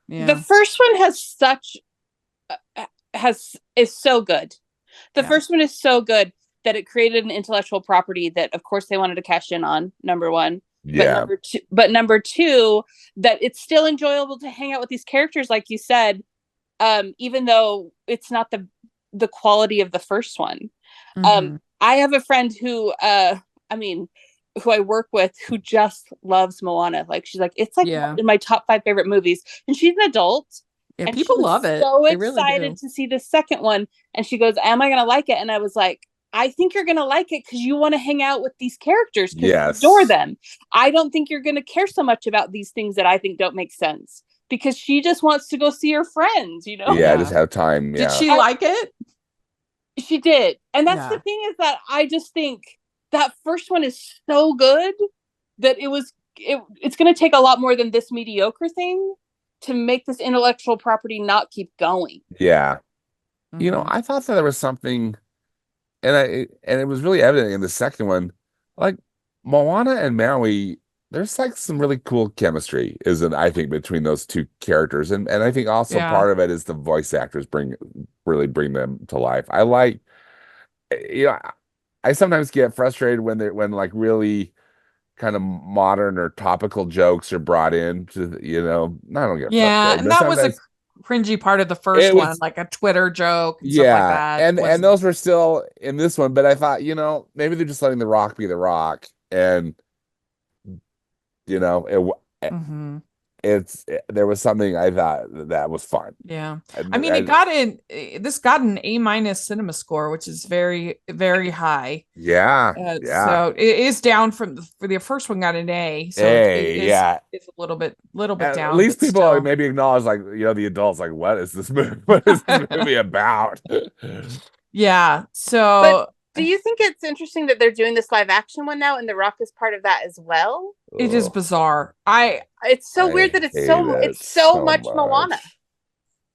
the first one has such is so good. The first one is so good that it created an intellectual property that, of course, they wanted to cash in on. Number one, but number two, that it's still enjoyable to hang out with these characters, like you said, even though it's not the quality of the first one. I have a friend who who I work with, who just loves Moana. Like, she's like, it's like in my top 5 favorite movies, and she's an adult. Yeah, and people love it. So they excited really to see the second one, and she goes, "Am I gonna like it?" And I was like, "I think you're gonna like it because you want to hang out with these characters because you adore them. I don't think you're gonna care so much about these things that I think don't make sense, because she just wants to go see her friends, you know." Yeah, just have time. Did she like it? She did, and that's the thing, is that I just think that first one is so good that it's going to take a lot more than this mediocre thing to make this intellectual property not keep going. Yeah. You know, I thought that there was something, and it was really evident in the second one, like Moana and Maui, there's like some really cool chemistry, I think, between those two characters. And I think also part of it is the voice actors really bring them to life. I like, I sometimes get frustrated when like really kind of modern or topical jokes are brought in to, I don't get frustrated. And that was a cringy part of the first one, like a Twitter joke and stuff like that. And those were still in this one, but I thought, maybe they're just letting The Rock be The Rock, and there was something I thought that was fun. Yeah. I mean, this got an A- cinema score, which is very, very high. Yeah. So it is down for the first one got an A. So it's a little bit down. At least people maybe acknowledge, like, the adults, like, what is this movie? What is this movie about? Yeah. So do you think it's interesting that they're doing this live action one now, and The Rock is part of that as well? It is bizarre. It's so weird that it's so much Moana.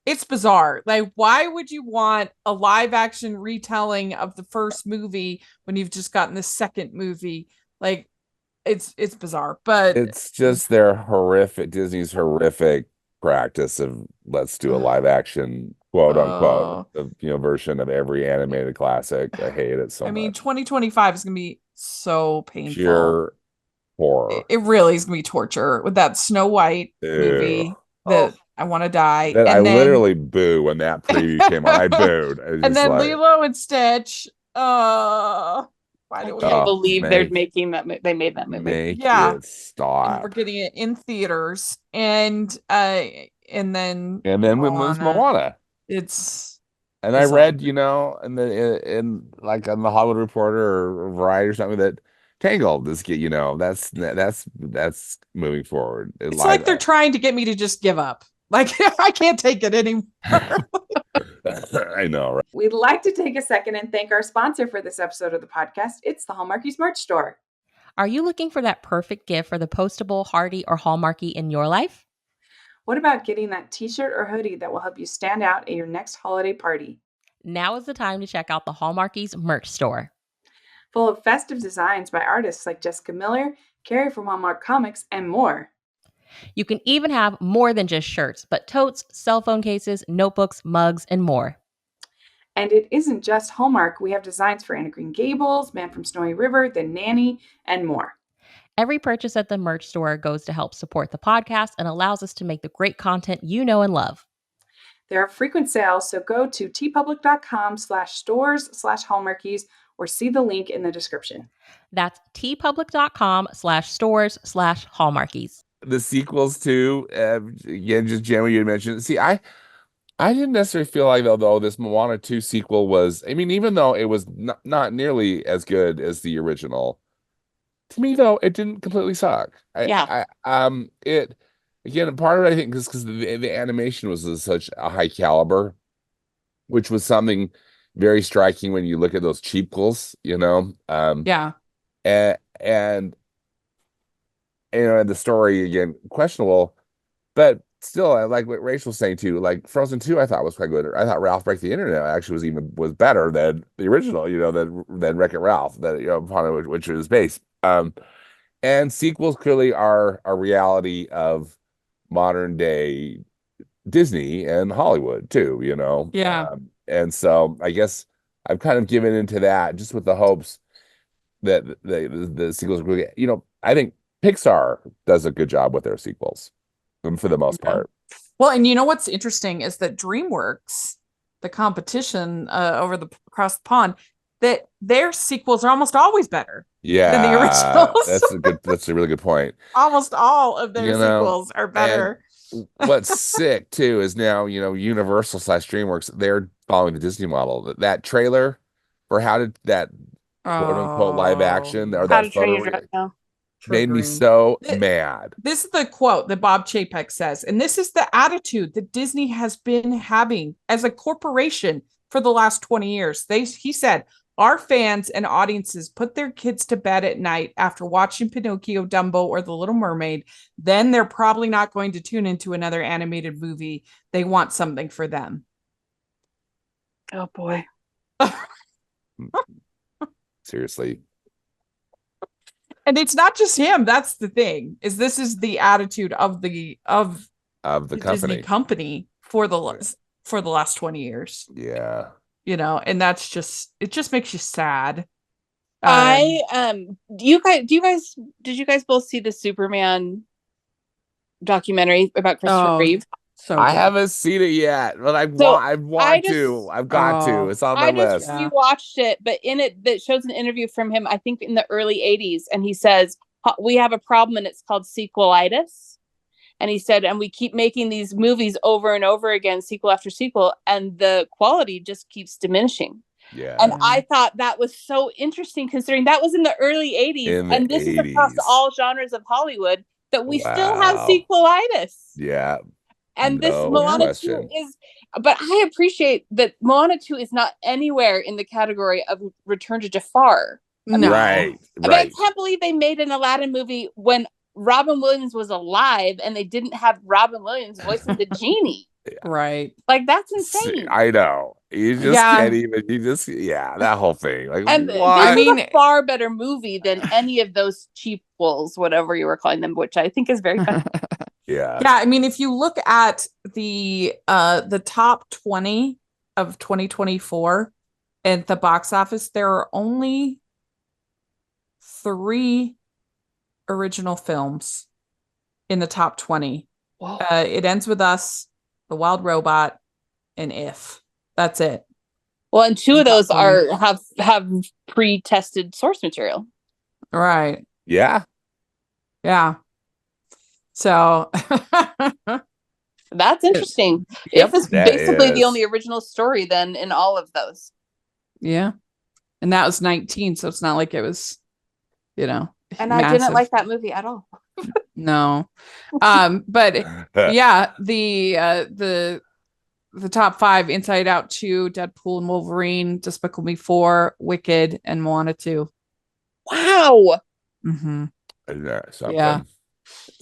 It's bizarre. Like, why would you want a live action retelling of the first movie when you've just gotten the second movie? Like, it's bizarre, but it's just Disney's horrific practice of, let's do a live action, quote unquote, version of every animated classic. I hate it so much. I mean, 2025 is gonna be so painful. Pure horror. It really is gonna be torture with that Snow White movie that I want to die. That I literally boo when that preview came on. I booed. And then Lilo and Stitch. I can't believe they're making that. They made that movie. Make it stop. And we're getting it in theaters, and then we lose Moana. And I read, in like on the Hollywood Reporter or Variety or something, that Tangled is that's moving forward. It's like they're trying to get me to just give up. Like, I can't take it anymore. I know, right? We'd like to take a second and thank our sponsor for this episode of the podcast. It's the Hallmarkies merch store. Are you looking for that perfect gift for the postable, hearty, or Hallmarky in your life? What about getting that t-shirt or hoodie that will help you stand out at your next holiday party? Now is the time to check out the Hallmarkies merch store. Full of festive designs by artists like Jessica Miller, Carrie from Hallmark Comics, and more. You can even have more than just shirts, but totes, cell phone cases, notebooks, mugs, and more. And it isn't just Hallmark. We have designs for Anna Green Gables, Man from Snowy River, The Nanny, and more. Every purchase at the merch store goes to help support the podcast and allows us to make the great content you know and love. There are frequent sales, so go to tpublic.com/stores/Hallmarkies or see the link in the description. That's tpublic.com/stores/Hallmarkies. The sequels to, again, just Jen, you mentioned. See, I didn't necessarily feel like, though, this Moana 2 sequel was, I mean, even though it was not nearly as good as the original, to me, though, it didn't completely suck. It again, part of it I think is because the animation was of such a high caliber, which was something very striking when you look at those cheaples, Yeah. and and the story again questionable, but still, I like what Rachel's saying too. Like Frozen 2, I thought was quite good. I thought Ralph Break the Internet actually was better than the original, than Wreck-It Ralph, that upon which it was based. And sequels clearly are a reality of modern day Disney and Hollywood too, Yeah. and so I guess I've kind of given into that just with the hopes that the sequels really, I think Pixar does a good job with their sequels, for the most part. Well, and what's interesting is that DreamWorks, the competition across the pond, that their sequels are almost always better than the originals. That's a really good point. Almost all of their sequels are better. What's sick too is now, Universal / DreamWorks, they're following the Disney model. That trailer for how did that quote unquote live action or How that to Train Your photo Dragon made me so mad. This is the quote that Bob Chapek says, and this is the attitude that Disney has been having as a corporation for the last 20 years. He said, our fans and audiences put their kids to bed at night after watching Pinocchio, Dumbo, or The Little Mermaid. Then they're probably not going to tune into another animated movie. They want something for them. Oh boy. Seriously. And it's not just him. That's the thing. This is the attitude of the company. Disney company for the last 20 years. Yeah. And that's it just makes you sad. Did you guys both see the Superman documentary about Christopher Reeve? So I haven't seen it yet, but I want to. I've got to. It's on my list. I just rewatched it, but in it that shows an interview from him, I think in the early 80s, and he says, we have a problem and it's called sequelitis. And he said, and we keep making these movies over and over again, sequel after sequel, and the quality just keeps diminishing. Yeah. And I thought that was so interesting, considering that was in the early 80s. And this 80s. Is across all genres of Hollywood that we still have sequelitis. Yeah. And this Moana 2 is, but I appreciate that Moana 2 is not anywhere in the category of Return to Jafar. No. Right. I can't believe they made an Aladdin movie when Robin Williams was alive and they didn't have Robin Williams voicing the genie. Right. Like, that's insane. I know. You just can't even, that whole thing. Like, and what? This is a far better movie than any of those cheaples, whatever you were calling them, which I think is very funny. Yeah. Yeah. I mean, if you look at the top 20 of 2024 at the box office, there are only 3 original films in the top 20. It Ends With Us, The Wild Robot, and If. That's it. Well, and 2 of those have pre-tested source material. Right. Yeah. Yeah. So that's interesting. If it's basically the only original story then in all of those. Yeah. And that was 19, so it's not like it was, and massive. I didn't like that movie at all. No. But yeah, the top 5: Inside Out 2, Deadpool and Wolverine, Despicable Me 4, Wicked, and Moana 2. Wow. Mm-hmm. Isn't that something? Yeah.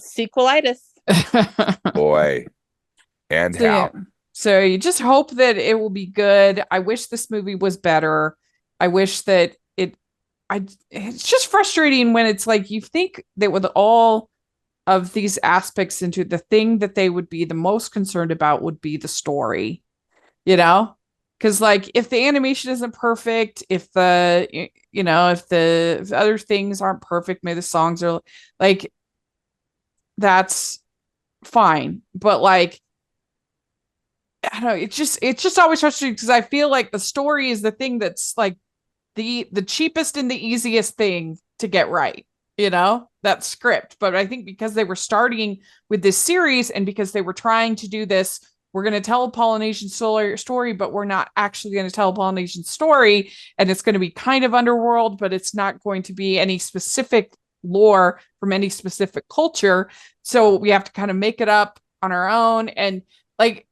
Sequelitis. Boy. And how. So you just hope that it will be good. I wish this movie was better. I wish that it's just frustrating when it's like you think that with all of these aspects into the thing that they would be the most concerned about would be the story, because like if the animation isn't perfect, if the other things aren't perfect, maybe the songs are like, that's fine. But like, I don't know, it's just always frustrating because I feel like the story is the thing that's like the cheapest and the easiest thing to get right, that script. But I think because they were starting with this series and because they were trying to do this, we're going to tell a Polynesian story, but we're not actually going to tell a Polynesian story. And it's going to be kind of underworld, but it's not going to be any specific lore from any specific culture. So we have to kind of make it up on our own. And like,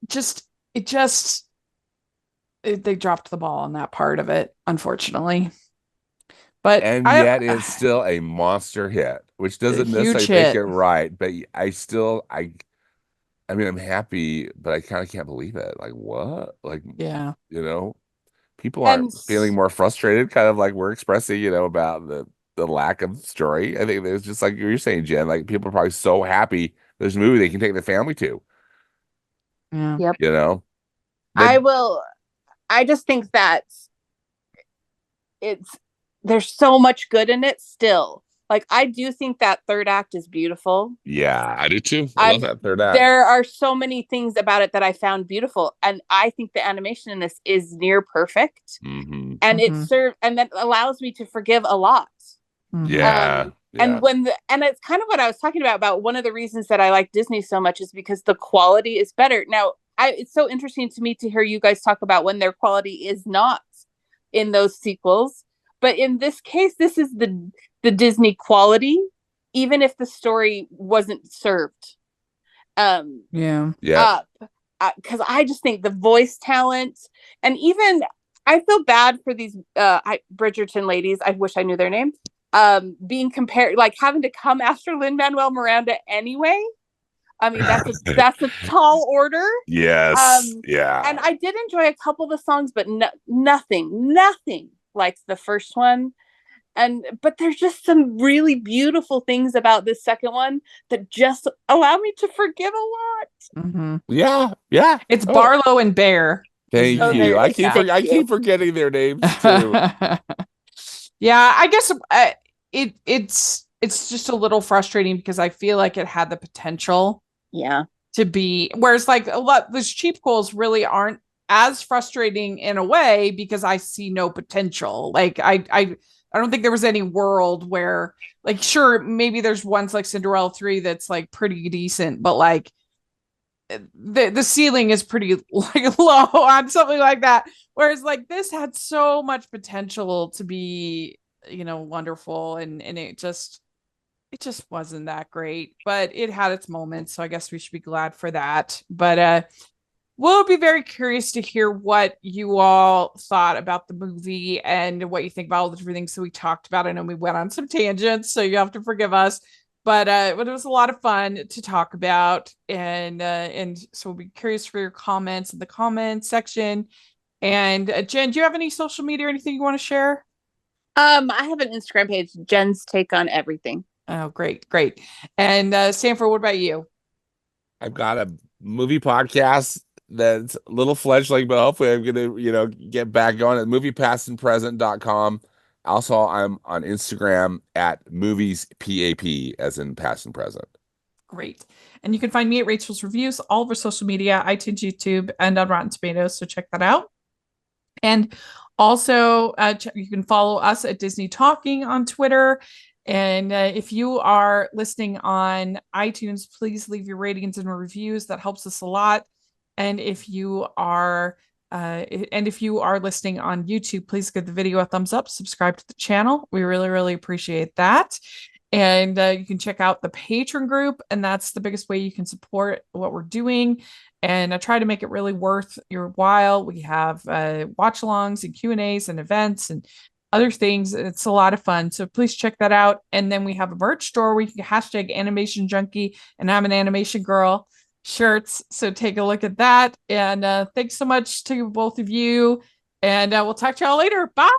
they dropped the ball on that part of it, unfortunately. But and yet it's still a monster hit, which doesn't necessarily make it right. But I mean, I'm happy, but I kind of can't believe it. Like, what? Like, yeah, people aren't feeling more frustrated, kind of like we're expressing, about the lack of story. I think it's just like you're saying, Jen, like people are probably so happy there's a movie they can take the family to. Yeah. Yep. I just think that there's so much good in it still. Like, I do think that third act is beautiful. Yeah, I do too. I love that third act. There are so many things about it that I found beautiful. And I think the animation in this is near perfect. Mm-hmm. And and that allows me to forgive a lot. Yeah. And and it's kind of what I was talking about one of the reasons that I like Disney so much is because the quality is better. Now, it's so interesting to me to hear you guys talk about when their quality is not in those sequels. But in this case, this is the Disney quality, even if the story wasn't served. Yeah. Because I just think the voice talent, and even I feel bad for these Bridgerton ladies. I wish I knew their name. Being compared, like having to come after Lin-Manuel Miranda anyway. I mean, that's a tall order. Yes. Yeah. And I did enjoy a couple of the songs, but nothing like the first one. But there's just some really beautiful things about this second one that just allow me to forgive a lot. Mm-hmm. Yeah. It's Barlow and Bear. Thank you. I keep forgetting their names too. Yeah, I guess it's just a little frustrating because I feel like it had the potential. Yeah. To be, whereas like a lot those cheap calls really aren't as frustrating in a way because I see no potential. Like I don't think there was any world where, like, sure, maybe there's ones like Cinderella 3 that's like pretty decent, but like the ceiling is pretty like low on something like that. Whereas like this had so much potential to be, wonderful, and it just wasn't that great, but it had its moments. So I guess we should be glad for that. But we'll be very curious to hear what you all thought about the movie and what you think about all the different things that we talked about. I know we went on some tangents, so you have to forgive us. But it was a lot of fun to talk about, and so we'll be curious for your comments in the comments section. And Jen, do you have any social media or anything you want to share? I have an Instagram page, Jen's Take on Everything. Oh, great. And Sanford, what about you? I've got a movie podcast that's a little fledgling, but hopefully I'm gonna, get back going at moviepastandpresent.com. Also, I'm on Instagram at movieспап, as in past and present. Great. And you can find me at Rachel's Reviews, all over social media, iTunes, YouTube, and on Rotten Tomatoes. So check that out. And also, you can follow us at Disney Talking on Twitter. And if you are listening on iTunes, please leave your ratings and reviews. That helps us a lot. And if you are listening on YouTube, please give the video a thumbs up, subscribe to the channel. We really, really appreciate that. And you can check out the Patreon group, and that's the biggest way you can support what we're doing. And I try to make it really worth your while. We have watch-alongs and Q&As and events and other things. It's a lot of fun. So please check that out. And then we have a merch store where you can hashtag animation junkie and I'm an animation girl shirts. So take a look at that. And thanks so much to both of you. And we'll talk to y'all later. Bye.